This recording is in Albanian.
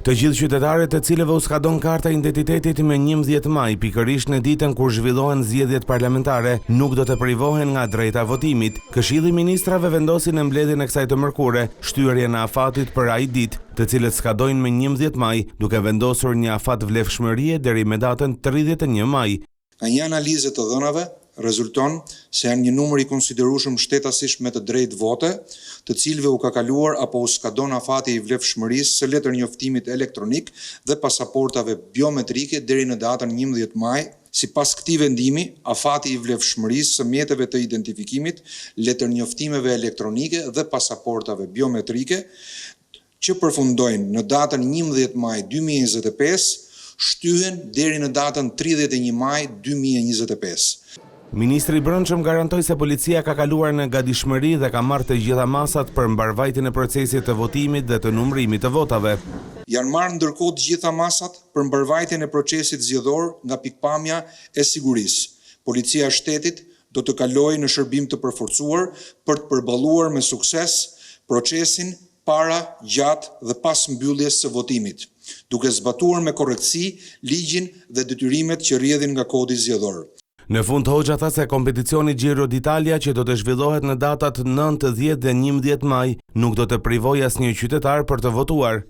Të gjithë qytetarët të cilëve u skadon karta identitetit me 11 maj, pikërisht në ditën kur zhvillohen zgjedhjet parlamentare, nuk do të privohen nga drejta votimit. Këshilli i Ministrave vendosi në mbledhjen e kësaj të mërkure shtyerjen e afatit për ai ditë, të cilët skadojnë me 11 maj, duke vendosur një afat vlefshmërie deri me datën 31 maj. Nga një analizë të dhënave rezulton se janë një numër i konsiderueshëm shtetësisht me të drejtë vote, të cilëve u ka kaluar apo u skadon afati i vlefshmërisë së letër njoftimit elektronik dhe pasaportave biometrike deri në datën 11 maj. Sipas këtij vendimi, afati i vlefshmërisë së mjeteve të identifikimit, letër njoftimeve elektronike dhe pasaportave biometrike që përfundojnë në datën 11 maj 2025 shtyhen deri në datën 31 maj 2025. Ministri i Brendshëm garantoi se policia ka kaluar në gatishmëri dhe ka marrë të gjitha masat për mbarvajtjen e procesit të votimit dhe të numërimit të votave. Janë marrë ndërkohë të gjitha masat për mbarvajtjen e procesit zgjedhor nga pikpamja e sigurisë. Policia e shtetit do të kalojë në shërbim të përforcuar për të përballuar me sukses procesin para, gjatë dhe pas mbylljes së votimit, duke zbatuar me korrektësi ligjin dhe detyrimet që rrjedhin nga kodi zgjedhor. Në fund, Hoxha tha se kompeticioni Giro d'Italia që do të zhvillohet në datat 9, 10 dhe 11 maj nuk do të privojë asnjë qytetar për të votuar.